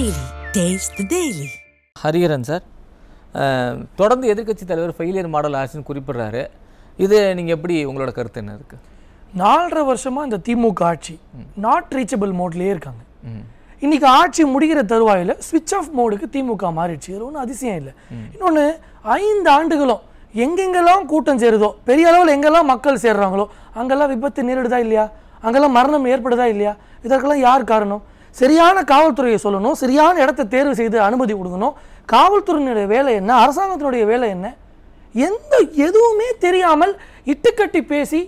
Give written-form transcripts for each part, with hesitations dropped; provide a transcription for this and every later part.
Daily. Taste the Daily. Hariharan sir தொடர்ந்து எதிர்க்கட்சி தலைவர் ஃபெயிலியர் மாடல் ஆட்சின்னு குறிப்பிடுறாரு. இது நீங்கள் எப்படி உங்களோட கருத்து என்ன இருக்குது? 4.5 வருஷமாக இந்த திமுக ஆட்சி நாட் ரீச்சபிள் மோட்லேயே இருக்காங்க. இன்னைக்கு ஆட்சி முடிகிற தருவாயில் ஸ்விட்ச் ஆஃப் மோடுக்கு திமுக மாறிடுச்சு. அது ஒன்றும் அதிசயம் இல்லை. இன்னொன்று 5 ஆண்டுகளும் எங்கெங்கெல்லாம் கூட்டம் சேருதோ, பெரிய அளவில் எங்கெல்லாம் மக்கள் சேர்றாங்களோ அங்கெல்லாம் விபத்து நேரிடுதா இல்லையா, அங்கெல்லாம் மரணம் ஏற்படுதா இல்லையா? இதற்கெல்லாம் யார் காரணம்? சரியான காவல்துறையை சொல்லணும், சரியான இடத்தை தேர்வு செய்து அனுமதி கொடுக்கணும். காவல்துறையினுடைய வேலை என்ன, அரசாங்கத்தினுடைய வேலை என்ன? எதுவுமே தெரியாமல் இட்டுக்கட்டி பேசி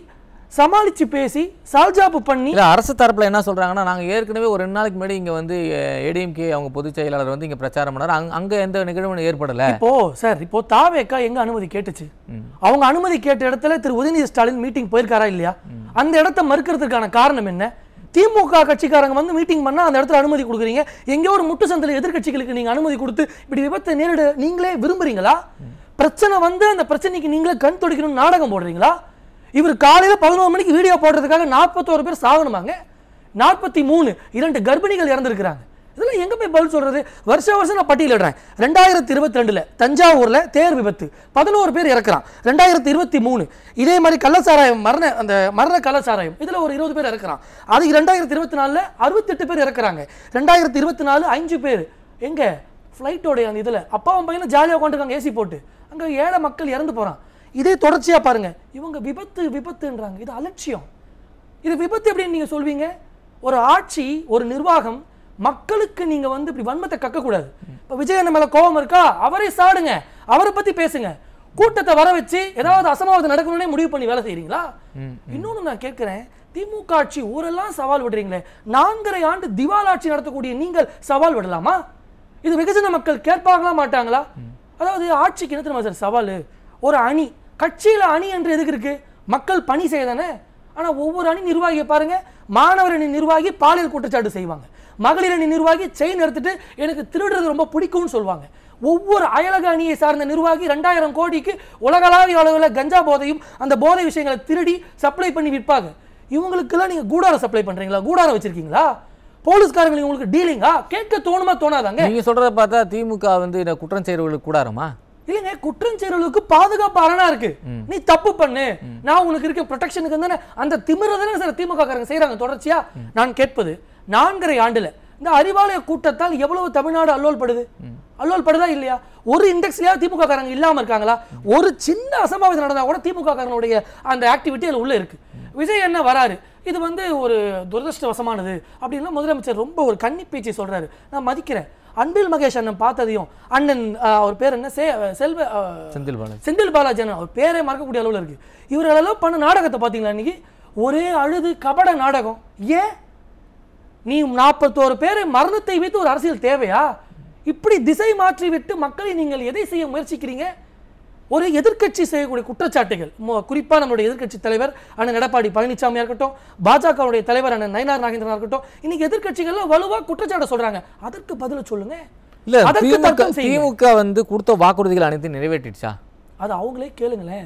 சமாளித்து பேசி சால்ஜாப்பு பண்ணி அரசு தரப்பில் என்ன சொல்கிறாங்கன்னா, நாங்கள் ஏற்கனவே ஒரு 2 நாளைக்கு முன்னாடி இங்கே வந்து ஏடிஎம்கே அவங்க பொதுச் செயலாளர் வந்து இங்கே பிரச்சாரம் பண்ணார், அங்கே எந்த நிகழ்வும் ஏற்படலை. இப்போ தாவேக்கா எங்க அனுமதி கேட்டுச்சு? அவங்க அனுமதி கேட்ட இடத்துல திரு உதயநிதி ஸ்டாலின் மீட்டிங் போயிருக்காரா இல்லையா? அந்த இடத்தை மறுக்கிறதுக்கான காரணம் என்ன? திமுக கட்சிக்காரங்க வந்து மீட்டிங் பண்ணா அந்த இடத்துல அனுமதி கொடுக்குறீங்க, எங்கேயோ ஒரு முட்டு சந்தில எதிர்கட்சிகளுக்கு நீங்க அனுமதி கொடுத்து இப்படி விபத்தை நேரிட நீங்களே விரும்புறீங்களா? பிரச்சனை வந்து அந்த பிரச்சனைக்கு நீங்களே கண் துடைக்கணும்னு நாடகம் போடுறீங்களா? இவர் காலையில் 11 மணிக்கு வீடியோ போடுறதுக்காக 41 பேர் சாகணுமாங்க, 43 2 கர்ப்பிணிகள் இறந்துருக்கிறாங்க. இதெல்லாம் எங்க போய் பதில் சொல்றது? வருஷம் நான் பட்டியலிடுறேன். 2022 தஞ்சாவூர்ல தேர் விபத்து 11 பேர் இறக்குறான். 2023 இதே மாதிரி கள்ளச்சாராயம் மரண கள்ளச்சாராயம் இதுல ஒரு 20 பேர் இறக்குறான். அது 2024 68 பேர் இறக்குறாங்க. 2024 5 பேர் எங்க ஃப்ளைட்டோடைய அந்த இதுல அப்பாவும் பையனும் ஜாலியாக உட்காந்துருக்காங்க ஏசி போட்டு, அங்க ஏழை மக்கள் இறந்து போறான். இதே தொடர்ச்சியா பாருங்க, இவங்க விபத்துன்றாங்க. இது அலட்சியம். இது விபத்து எப்படின்னு நீங்க சொல்வீங்க? ஒரு ஆட்சி, ஒரு நிர்வாகம், மக்களுக்கு நீங்க வந்து இப்படி வன்மத்தை கக்கக்கூடாது. இப்போ விஜய் மேல கோபம் இருக்கா, அவரே சாடுங்க, அவரை பத்தி பேசுங்க. கூட்டத்தை வர வச்சு ஏதாவது அசம்பாவிதம் நடக்கணும்னே முடிவு பண்ணி வேலை செய்யறீங்களா? இன்னொன்னு நான் கேட்கிறேன், திமுக ஆட்சி ஊரெல்லாம் சவால் விடுறீங்களே, 4.5 ஆண்டு திவாலாட்சி நடத்தக்கூடிய நீங்கள் சவால் விடலாமா? இது வெகுஜன மக்கள் கேட்பாங்களா மாட்டாங்களா? அதாவது ஆட்சிக்கு என்ன தெரியுமா சார் சவால்? ஒரு அணி, கட்சியில அணி என்று எதுக்கு இருக்கு? மக்கள் பணி செய்யதானே. ஆனா ஒவ்வொரு அணி நிர்வாகியை பாருங்க, மாணவர் அணி நிர்வாகி பாலியல் குற்றச்சாட்டு செய்வாங்க, மகளிர் அணி நிர்வாகி செயின் எடுத்துட்டு எனக்கு திருடுறது ரொம்ப பிடிக்கும்னு சொல்லுவாங்க. ஒவ்வொரு அயலக அணியை சார்ந்த நிர்வாகி 2000 கோடிக்கு உலகளாவிய அளவில் கஞ்சா போதையும் அந்த போதை விஷயங்களை திருடி சப்ளை பண்ணி விற்பாங்க. இவங்களுக்கெல்லாம் நீங்க கூடாரம் சப்ளை பண்றீங்களா? கூடாரம் வச்சிருக்கீங்களா? போலீஸ்காரங்களுக்கு உங்களுக்கு டீலிங்கா? கேட்க தோணுமா தோணாதாங்க? நீங்க சொல்றத பார்த்தா திமுக வந்து குற்றம் செய்யறவங்களுக்கு கூடாரமா? இல்லைங்க, குற்றம் செய்யறவங்களுக்கு பாதுகாப்பு அரணா இருக்கு. நீ தப்பு பண்ணு, நான் உனக்கு இருக்க ப்ரொடெக்ஷனுக்கு தானே அந்த திமிரதானே சார் திமுக காரங்க செய்யறாங்க தொடர்ச்சியா. நான் கேட்பது, 4.5 ஆண்டுல இந்த அறிவாலய கூட்டத்தால் எவ்வளவு தமிழ்நாடு அல்லோல் படுதா இல்லையா? ஒரு இண்டெக்ஸ்லயா திமுக காரங்க இல்லாம இருக்காங்களா? ஒரு சின்ன அசம்பாவிதம் நடந்தா கூட திமுக காரங்களுடைய அந்த ஆக்டிவிட்டி அதுல உள்ள இருக்கு. விஜய் என்ன வராரு, இது வந்து ஒரு துரதிருஷ்டவசமானது அப்படின்னு முதலமைச்சர் ரொம்ப ஒரு கன்னி பேச்சு சொல்றாரு. நான் மதிக்கிறேன். அன்பில் மகேஷ் அண்ணன் பார்த்ததையும், அண்ணன் அவர் பேர் என்ன, செந்தில் பாலாஜி அண்ணன், அவர் பேரே மறக்கக்கூடிய அளவில் இருக்கு. இவரெல்லாம் பண்ண நாடகத்தை பார்த்தீங்களா இன்னைக்கு? ஒரே அழுது கபட நாடகம். ஏன் நீ 41 பேரை மரணத்தை வைத்து ஒரு அரசியல் தேவையா? இப்படி திசை மாற்றி விட்டு மக்களை நீங்கள் எதை செய்ய முயற்சிக்கிறீங்க? ஒரு எதிர்க்கட்சி செய்யக்கூடிய குற்றச்சாட்டுகள், குறிப்பா நம்மளுடைய எதிர்க்கட்சி தலைவர் அண்ணன் எடப்பாடி பழனிசாமியா இருக்கட்டும், பாஜகவுடைய தலைவர் அண்ணன் நயினார் நாகேந்திரனா இருக்கட்டும், இன்னைக்கு எதிர்க்கட்சிகள்லாம் வலுவா குற்றச்சாட்டு சொல்றாங்க. அதற்கு பதில் சொல்லுங்க. இல்ல திமுக வந்து கொடுத்த வாக்குறுதிகள் அனைத்தையும் நிறைவேற்றிடுச்சா? அது அவங்களே கேளுங்களேன்.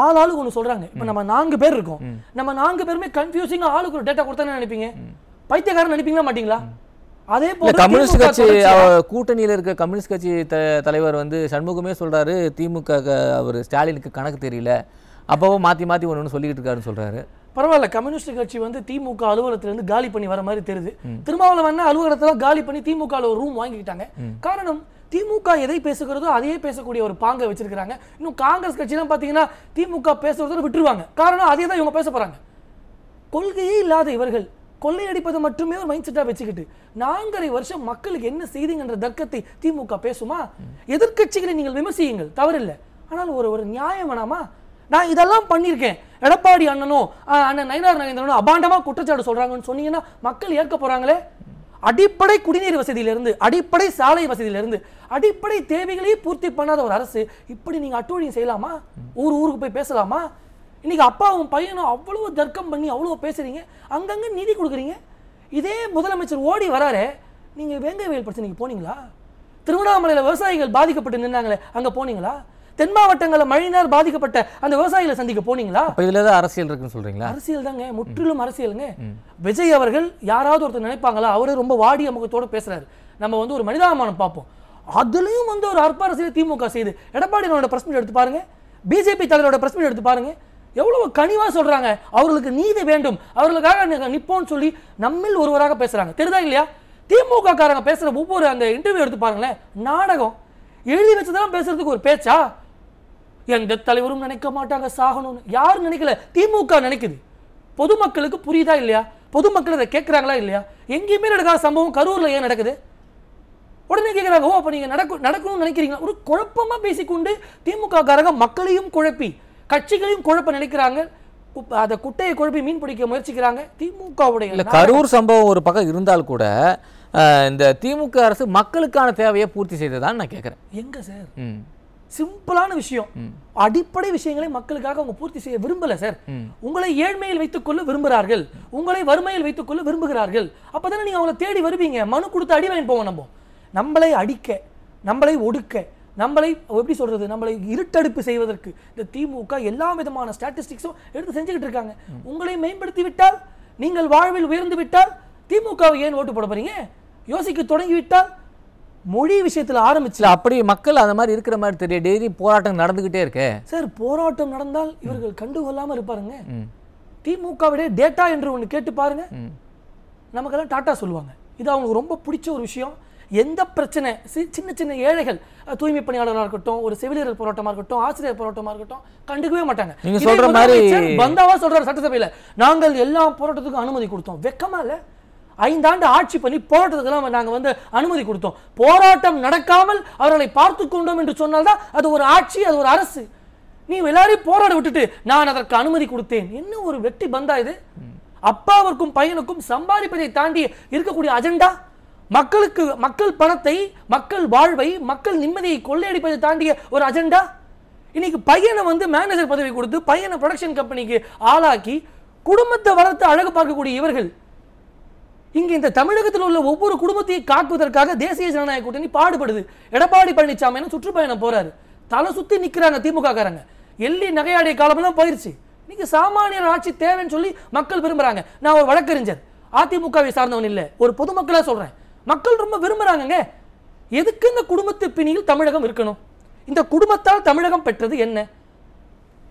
ஆளுக்கு ஒண்ணு சொல்றாங்க. இப்ப நம்ம 4 பேர் இருக்கோம், நம்ம 4 பேருமே கன்ஃபியூசிங்கா ஆளுக்கு ஒரு டேட்டா கொடுத்தானே நினைப்பீங்க? பைத்தியக்காரன் நினைப்பீங்களா மாட்டீங்களா? அதே போல கம்யூனிஸ்ட் கட்சி கூட்டணியில இருக்க கம்யூனிஸ்ட் கட்சி தலைவர் வந்து சண்முகமே சொல்றாரு, திமுக அவர் ஸ்டாலினுக்கு கணக்கு தெரியல, அப்பவோ மாத்தி ஒன்னு சொல்லிட்டு இருக்காருன்னு சொல்றாரு. பரவாயில்ல, கம்யூனிஸ்ட் கட்சி வந்து திமுக அலுவலகத்திலிருந்து காலி பண்ணி வர மாதிரி தெரியுது. திருமாவளவன் அலுவலகத்துல காலி பண்ணி திமுக ஒரு ரூம் வாங்கிக்கிட்டாங்க. காரணம், திமுக எதை பேசுகிறதோ அதையே பேசக்கூடிய ஒரு பாங்கை வச்சிருக்காங்க. இன்னும் காங்கிரஸ் கட்சிலாம் பாத்தீங்கன்னா திமுக பேசுறதோட விட்டுருவாங்க. காரணம், அதே தான் இவங்க பேச போறாங்க. கொள்கையே இல்லாத இவர்கள் கொள்ளையடிப்பது மட்டுமே ஒரு மைண்ட் செட்டா வச்சுக்கிட்டு 4.5 வருஷம் மக்களுக்கு என்ன செய்தீங்கன்ற தர்க்கத்தை திமுக பேசுமா? எதிர்க்கட்சிகளை நீங்கள் விமர்சியுங்கள், தவறில்லை. ஆனால் ஒரு நியாயம் வேணாமா? நான் இதெல்லாம் பண்ணியிருக்கேன், எடப்பாடி அண்ணனும் அண்ணன் நயினார் நாகேந்திரனும் அபாண்டமா குற்றச்சாட்டு சொல்றாங்கன்னு சொன்னீங்கன்னா மக்கள் ஏற்க போறாங்களே? அடிப்படை குடிநீர் வசதியிலிருந்து, அடிப்படை சாலை வசதியிலிருந்து, அடிப்படை தேவைகளையே பூர்த்தி பண்ணாத ஒரு அரசு இப்படி நீங்க அட்டூழியம் செய்யலாமா? ஊருக்கு போய் பேசலாமா? இன்னைக்கு அப்பாவும் பையனும் அவ்வளவு தர்க்கம் பண்ணி அவ்வளவு பேசுறீங்க, அங்கங்க நிதி கொடுக்குறீங்க. இதே முதலமைச்சர் ஓடி வராரு, நீங்க வேங்கை வயல் பிரச்சனைக்கு போனீங்களா? திருவண்ணாமலையில விவசாயிகள் பாதிக்கப்பட்டு நின்னாங்களே, அங்க போனீங்களா? தென் மாவட்டங்களில் மழையினால் பாதிக்கப்பட்ட அந்த விவசாயிகளை சந்திக்க போனீங்களா? இதுல தான் அரசியல் இருக்குன்னு சொல்றீங்களா? அரசியல் தாங்க, முற்றிலும் அரசியலுங்க. விஜய் அவர்கள் யாராவது ஒருத்தர் நினைப்பாங்களா? அவரே ரொம்ப வாடிய முகத்தோட பேசுறாரு. நம்ம வந்து ஒரு மனிதாபிமானம் பார்ப்போம். அதுலயும் வந்து ஒரு அற்ப அரசியல் திமுக செய்து எடப்பாடியோட பிரஸ் மீட் எடுத்து பாருங்க, பிஜேபி தலைவரோட பிரஸ் மீட் எடுத்து பாருங்க, எவ்வளவு கனிவா சொல்றாங்க அவர்களுக்கு நீதி வேண்டும், அவர்களுக்காக நிப்போன்னு சொல்லி நம்மில் ஒருவராக பேசுறாங்க. தெரியுதா இல்லையா? திமுக காரங்க பேசுற ஒவ்வொரு அந்த இன்டர்வியூ எடுத்து பாருங்களேன், நாடகம். எழுதி வச்சதெல்லாம் பேசுறதுக்கு ஒரு பேச்சா? எந்த தலைவரும் நினைக்க மாட்டாங்க சாகணும்னு. யாரும் நினைக்கல, திமுக நினைக்குது. பொதுமக்களுக்கு புரியுதா இல்லையா? பொதுமக்கள் அதை கேட்கிறாங்களா இல்லையா? எங்கேயுமே நடக்காத சம்பவம் கரூர்ல ஏன் நடக்குது? உடனே கேட்கிறாங்க, ஓ அப்ப நீங்க நடக்கணும்னு நினைக்கிறீங்களா? ஒரு குழப்பமா பேசிக்கொண்டு திமுக காரங்க மக்களையும் குழப்பி கட்சிகளையும் குழப்ப நினைக்கிறாங்க. அதை குட்டையை குழப்பி மீன் பிடிக்க முயற்சிக்கிறாங்க. திமுகவுடைய கரூர் சம்பவம் ஒரு பக்கம் இருந்தால் கூட இந்த திமுக அரசு மக்களுக்கான தேவையை பூர்த்தி செய்ததான் நான் கேட்கிறேன். எங்க சார்? சிம்பிளான விஷயம், அடிப்படை விஷயங்களை மக்களுக்காக அவங்க பூர்த்தி செய்ய விரும்பல சார். உங்களை ஏழ்மையில் வைத்துக் கொள்ள விரும்புகிறார்கள், உங்களை வறுமையில் வைத்துக் கொள்ள விரும்புகிறார்கள். அப்பதானே நீங்க அவங்களை தேடி வருவீங்க. மனு கொடுத்து அடி வாங்கி போவோம். நம்மளை அடிக்க, நம்மளை ஒடுக்க, நம்மளை எப்படி சொல்றது, நம்மளை இருட்டடிப்பு செய்வதற்கு இந்த திமுக எல்லா விதமான ஸ்டாட்டிஸ்டிக்ஸும் எடுத்து செஞ்சுக்கிட்டு இருக்காங்க. உங்களை மேம்படுத்தி விட்டால், நீங்கள் வாழ்வில் உயர்ந்து விட்டால் திமுகவை ஏன் ஓட்டு போட போறீங்க? யோசிக்க தொடங்கி விட்டால் மொழி விஷயத்துல ஆரம்பிச்சு அப்படி மக்கள் அந்த மாதிரி இருக்கிற மாதிரி தெரியும். டெய்லி போராட்டம் நடந்துகிட்டே இருக்கு சார். போராட்டம் நடந்தால் இவர்கள் கண்டுகொள்ளாம இருப்பாருங்க. திமுகவுடைய டேட்டா என்று ஒன்று கேட்டு பாருங்க, நமக்கெல்லாம் டாட்டா சொல்லுவாங்க. இது அவங்களுக்கு ரொம்ப பிடிச்ச ஒரு விஷயம். எந்த பிரச்சனை, சின்ன சின்ன ஏழைகள், தூய்மை பணியாளர்களாக இருக்கட்டும், ஒரு செவிலியர் போராட்டமா இருக்கட்டும், ஆசிரியர் போராட்டமா இருக்கட்டும், கண்டுக்கவே மாட்டாங்க. நீங்க சொல்ற மாதிரி பந்தாவா சொல்றாரு சட்டசபையில, நாங்கள் எல்லா போராட்டத்துக்கும் அனுமதி கொடுத்தோம். வெக்கமா இல்ல? 5 ஆண்டு ஆட்சி பண்ணி போராட்டத்துக்கெல்லாம் நாங்க வந்து அனுமதி கொடுத்தோம். போராட்டம் நடக்காமல் அவர்களை பார்த்து கொண்டோம் என்று சொன்னால்தான் அது ஒரு ஆட்சி, அது ஒரு அரசு. நீ எல்லாரையும் போராட விட்டுட்டு நான் அதற்கு அனுமதி கொடுத்தேன், என்ன ஒரு வெட்டி பந்தா இது? அப்பாவிற்கும் பையனுக்கும் சம்பாதிப்பதை தாண்டி இருக்கக்கூடிய அஜெண்டா, மக்களுக்கு மக்கள் பணத்தை, மக்கள் வாழ்வை, மக்கள் நிம்மதியை கொள்ளையடிப்பதை தாண்டிய ஒரு அஜெண்டா. இன்னைக்கு பையனை வந்து மேனேஜர் பதவி கொடுத்து பையனை ப்ரொடக்ஷன் கம்பெனிக்கு ஆளாக்கி குடும்பத்தை வளர்த்து அழகு பார்க்கக்கூடிய இவர்கள் இங்க இந்த தமிழகத்தில் உள்ள ஒவ்வொரு குடும்பத்தையும் காக்குவதற்காக தேசிய ஜனநாயக கூட்டணி பாடுபடுது. எடப்பாடி பழனிசாமி சுற்றுப்பயணம் போறாரு, தலை சுத்தி நிக்கிறாங்க திமுக காரங்க. எள்ளி நகையாடிய காலமெல்லாம் போயிருச்சு. இன்னைக்கு சாமானியர் ஆட்சி தேவைன்னு சொல்லி மக்கள் விரும்புறாங்க. நான் ஒரு வழக்கறிஞர், அதிமுகவை சார்ந்தவன் இல்லை, ஒரு பொதுமக்களா சொல்றேன். மக்கள் ரொம்ப விரும்புறாங்க. எதுக்கு இந்த குடும்பத்து பிணியில் தமிழகம் இருக்கணும்? இந்த குடும்பத்தால் தமிழகம் பெற்றது என்ன?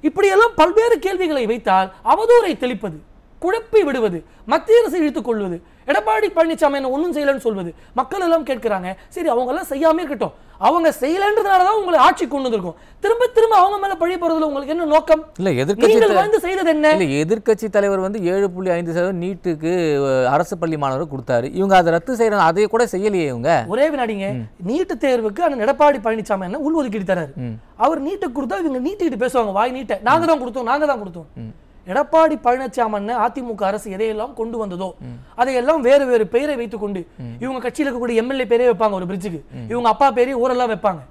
இப்படியெல்லாம் பல்வேறு கேள்விகளை வைத்தால் அவதூறை தெளிப்பது, குழப்பி விடுவது, மத்திய அரசு இழுத்துக் கொள்வது, எடப்பாடி பழனிசாமி என்ன ஒன்றும் செய்யலன்னு சொல்வது, மக்கள் எல்லாம் கேட்கிறாங்க. சரி, அவங்க எல்லாம் செய்யாம இருக்கட்டும், அவங்க செய்யலன்றதுனாலதான் உங்களை ஆட்சி கொண்டு வந்திருக்கும். திரும்ப திரும்ப அவங்க மேல பழி போறதுல உங்களுக்கு என்ன நோக்கம்? இல்ல, எதிர்க்கட்சி செய்தது என்ன? இல்ல, எதிர்க்கட்சி தலைவர் வந்து 7.5% நீட்டுக்கு அரசு பள்ளி மாணவர் கொடுத்தாரு. இவங்க அதை ரத்து செய்யறாங்க, அதை கூட செய்யலையே இவங்க. ஒரே வினாடிங்க, நீட்டு தேர்வுக்கு அந்த எடப்பாடி பழனிசாமி என்ன உள்ஒதுக்கீடு தராரு. அவர் நீட்டை கொடுத்தா இவங்க நீட்டுக்கிட்டு பேசுவாங்க, வாய் நீட்ட நாங்க தான் கொடுத்தோம். எடப்பாடி பழனிசாமி அதிமுக அரசு எதையெல்லாம் கொண்டு வந்ததோ அதையெல்லாம் வேறு வேறு பெயரை வைத்துக் கொண்டு இவங்க கட்சியில் இருக்கக்கூடிய எம்எல்ஏ பேரே வைப்பாங்க, ஒரு பிரிட்ஜுக்கு இவங்க அப்பா பேரே ஊரெல்லாம் வைப்பாங்க.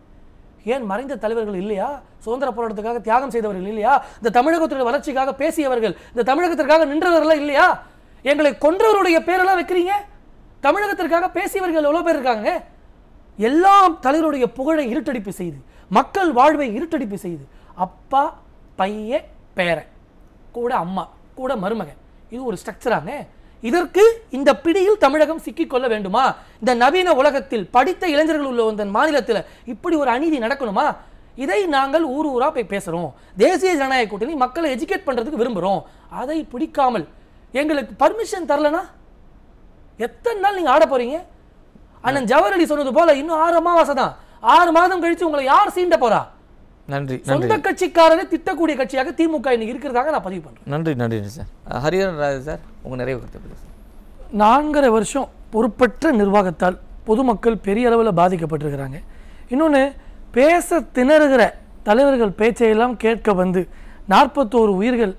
ஏன் மறைந்த தலைவர்கள் இல்லையா? சுதந்திர போராட்டத்துக்காக தியாகம் செய்தவர்கள் இல்லையா? இந்த தமிழகத்துடைய வளர்ச்சிக்காக பேசியவர்கள், இந்த தமிழகத்திற்காக நின்றவர்கள் இல்லையா? எங்களை கொன்றவருடைய பேரெல்லாம் வைக்கிறீங்க. தமிழகத்திற்காக பேசியவர்கள் எவ்வளவு பேர் இருக்காங்க. எல்லா தலைவருடைய புகழை இருட்டடிப்பு செய்து, மக்கள் வாழ்வை இருட்டடிப்பு செய்து, அப்பா பையன் பேரன் கூட அம்மா கூட மருமகன், இது ஒரு ஸ்ட்ரக்சராங்க. இதற்கு இந்த பிடியில் தமிழகம் சிக்கிக்கொள்ள வேண்டுமா? இந்த நவீன உலகத்தில் படித்த இளைஞர்கள் உள்ள இந்த மாநிலத்தில் இப்படி ஒரு அநீதி நடக்கணுமா? இதை நாங்கள் ஊர் ஊரா போய் பேசுறோம். தேசிய ஜனநாயக கூட்டணி மக்களை எஜுகேட் பண்றதுக்கு விரும்புறோம். அதை பிடிக்காமல் எங்களுக்கு பர்மிஷன் தரலனா எத்தனை நாள் நீங்க ஆட போறீங்க? அண்ணன் ஜவஹர்லி சொன்னது போல இன்னும் 6 அமாவாசை தான். 6 மாதம் கழிச்சு உங்களை யார் சீண்ட போறா? நன்றி. சொந்த கட்சிக்காரரை திட்டக்கூடிய கட்சியாக திமுக இன்னைக்கு இருக்கிறதாக நான் பதிவு பண்றேன். நன்றி சார். ஹரிஹரன் ராஜு சார், உங்க நிறைய கருத்து. 4.5 வருஷம் பொறுப்பற்ற நிர்வாகத்தால் பொதுமக்கள் பெரிய அளவில் பாதிக்கப்பட்டிருக்கிறாங்க. இன்னொன்று, பேச திணறுகிற தலைவர்கள் பேச்சையெல்லாம் கேட்க வந்து 41 உயிர்கள்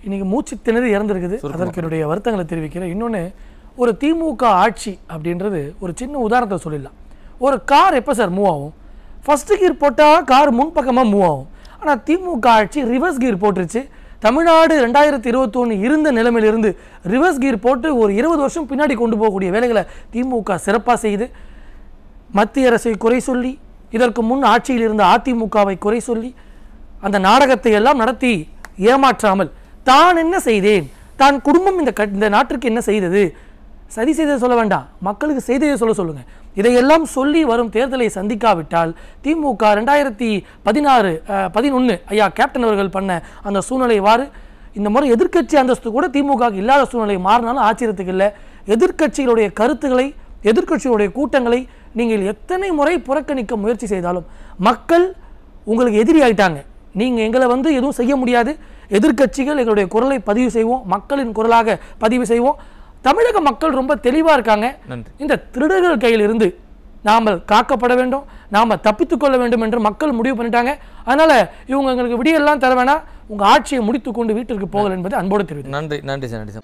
இன்னைக்கு மூச்சு திணறி இறந்துருக்குது. அதற்கு என்னுடைய வருத்தங்களை தெரிவிக்கிறேன். இன்னொன்று, ஒரு திமுக ஆட்சி அப்படின்றது ஒரு சின்ன உதாரணத்தை சொல்லிடலாம். ஒரு கார் எப்போ சார் மூவ் ஆகும்? ஃபர்ஸ்ட் கியர் போட்டால் கார் முன்பக்கமாக மூவ் ஆகும். ஆனால் திமுக ஆட்சி ரிவர்ஸ் கியர் போட்டுருச்சு. தமிழ்நாடு 2021 இருந்த நிலைமையிலிருந்து ரிவர்ஸ் கியர் போட்டு ஒரு 20 வருஷம் பின்னாடி கொண்டு போகக்கூடிய வேலைகளை திமுக சிறப்பாக செய்து, மத்திய அரசை குறை சொல்லி, இதற்கு முன் ஆட்சியில் இருந்த அதிமுகவை குறை சொல்லி, அந்த நாடகத்தை எல்லாம் நடத்தி ஏமாற்றாமல் தான் என்ன செய்தேன், தான் குடும்பம் இந்த நாட்டிற்கு என்ன செய்தது, சதி செய்ததை சொல்ல வேண்டாம், மக்களுக்கு செய்ததை சொல்லுங்க. இதையெல்லாம் சொல்லி வரும் தேர்தலை சந்திக்காவிட்டால் திமுக 2016-11 ஐயா கேப்டன் அவர்கள் பண்ண அந்த சூழ்நிலை வாறு இந்த முறை எதிர்க்கட்சி அந்தஸ்து கூட திமுக இல்லாத சூழ்நிலை மாறினாலும் ஆச்சரியத்துக்கு இல்லை. எதிர்க்கட்சிகளுடைய கருத்துக்களை, எதிர்க்கட்சிகளுடைய கூட்டங்களை நீங்கள் எத்தனை முறை புறக்கணிக்க முயற்சி செய்தாலும் மக்கள் உங்களுக்கு எதிரி ஆயிட்டாங்க. நீங்கள் எங்களை எதுவும் செய்ய முடியாது. எதிர்க்கட்சிகள் எங்களுடைய குரலை பதிவு செய்வோம், மக்களின் குரலாக பதிவு செய்வோம். தமிழக மக்கள் ரொம்ப தெளிவாக இருக்காங்க. இந்த திருடர்கள் கையிலிருந்து நாம் காக்கப்பட வேண்டும், நாம் தப்பித்துக் கொள்ள வேண்டும் என்று மக்கள் முடிவு பண்ணிட்டாங்க. அதனால இவங்க எங்களுக்கு விடியெல்லாம் தர வேணாம், உங்க ஆட்சியை முடித்துக்கொண்டு வீட்டிற்கு போகல் என்பதை அன்போடு தெரிவித்து நன்றி. நன்றி சார்.